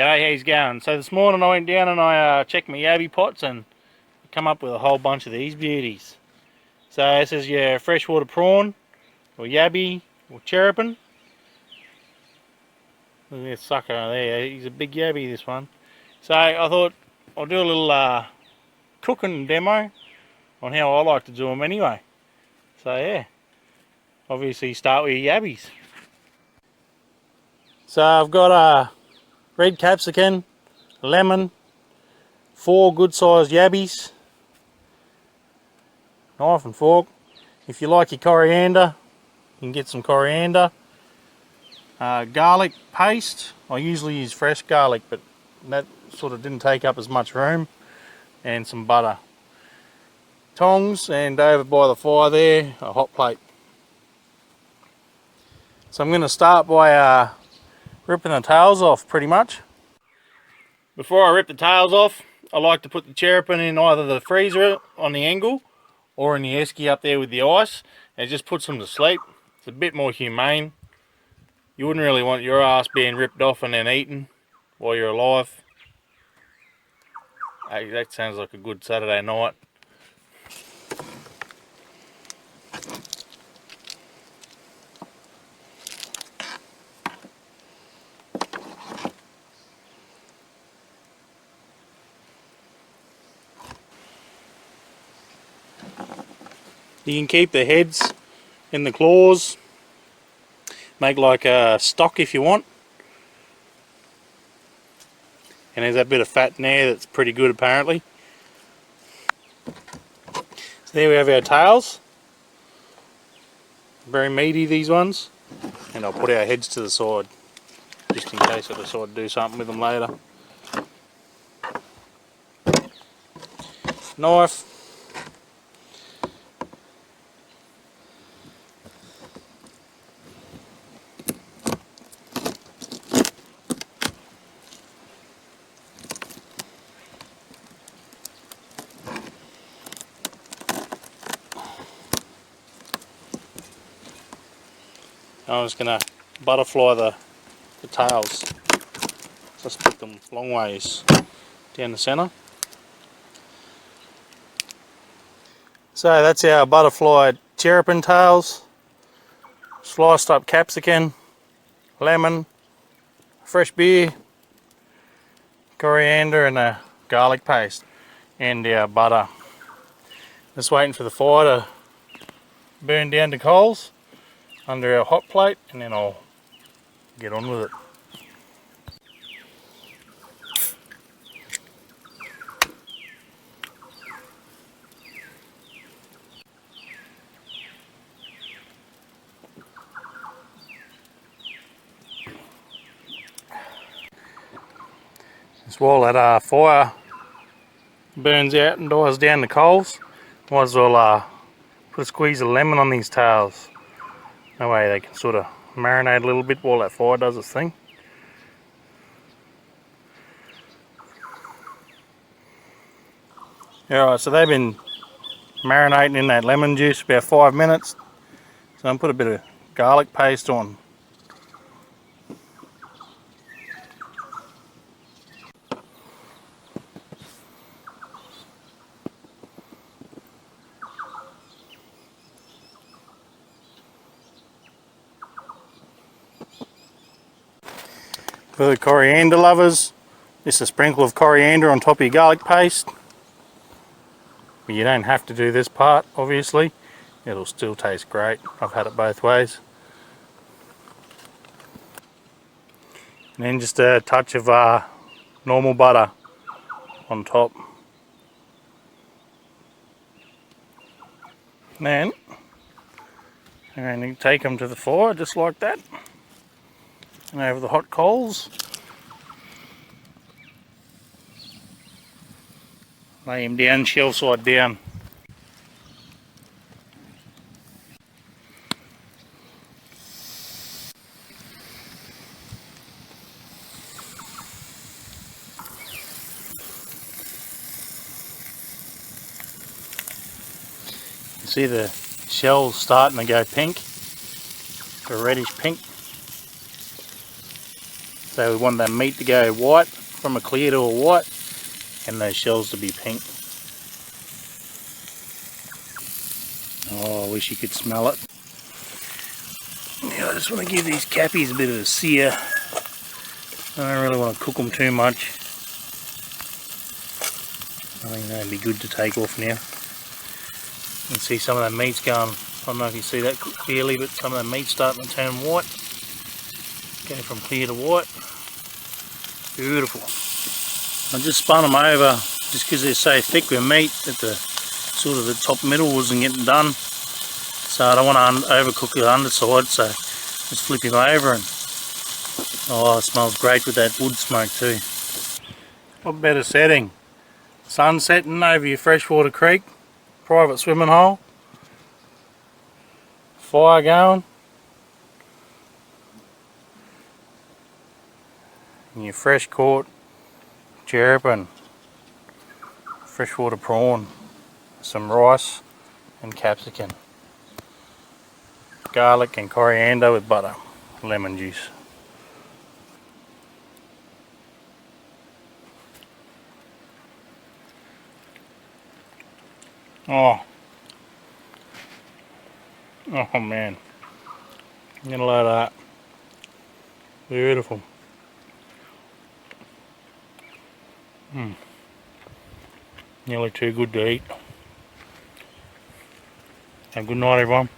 G'day, how's it going? So this morning I went down and I checked my Yabby pots and come up with a whole bunch of these beauties. So this is your freshwater prawn, or Yabby, or Cherabin. Look at this sucker there, he's a big Yabby, this one. So I thought I'll do a little cooking demo on how I like to do them anyway. So yeah, obviously start with your Yabbies. So I've got a red capsicum, lemon, 4 good sized Yabbies, knife and fork. If you like your coriander, you can get some coriander. Garlic paste, I usually use fresh garlic, but that sort of didn't take up as much room. And some butter. Tongs, and over by the fire there, a hot plate. So I'm going to start by ripping the tails off pretty much. Before I rip the tails off, I like to put the Cherabin in either the freezer on the angle or in the esky up there with the ice, and it just puts them to sleep. It's a bit more humane. You wouldn't really want your ass being ripped off and then eaten while you're alive. Hey, that sounds like a good Saturday night. You can keep the heads and the claws, make like a stock if you want. And there's that bit of fat in there that's pretty good apparently. So there we have our tails. Very meaty, these ones. And I'll put our heads to the side, just in case I decide to do something with them later. Knife. I'm just going to butterfly the tails. Just put them long ways down the centre. So that's our butterfly Cherabin tails. Sliced up capsicum, lemon, fresh beer, coriander and a garlic paste, and our butter. Just waiting for the fire to burn down to coals under our hot plate, and then I'll get on with it. Just while that fire burns out and dies down the coals, might as well put a squeeze of lemon on these tails. That way they can sort of marinate a little bit while that fire does its thing. Alright, so they've been marinating in that lemon juice about 5 minutes. So I'm going to put a bit of garlic paste on. For the coriander lovers, just a sprinkle of coriander on top of your garlic paste. But you don't have to do this part, obviously. It'll still taste great. I've had it both ways. And then just a touch of normal butter on top. And then I'm going to take them to the fire just like that. And over the hot coals. Lay him down, shell side down. You see the shells starting to go pink, a reddish pink. So we want that meat to go white, from a clear to a white, and those shells to be pink. Oh, I wish you could smell it. Yeah, I just want to give these cappies a bit of a sear. I don't really want to cook them too much. I think that'd be good to take off now. You can see some of that meat's going, I don't know if you see that clearly, but some of that meat's starting to turn white. Going from clear to white. Beautiful. I just spun them over just because they're so thick with meat that the sort of the top middle wasn't getting done. So I don't want to overcook the underside, so just flip him over, and oh, it smells great with that wood smoke too. What better setting? Sun setting over your freshwater creek, private swimming hole, fire going, and your fresh caught cherabin, freshwater prawn, some rice and capsicum, garlic and coriander with butter, lemon juice. Oh man, get a load of that. Beautiful. Nearly too good to eat. Have a good night, everyone.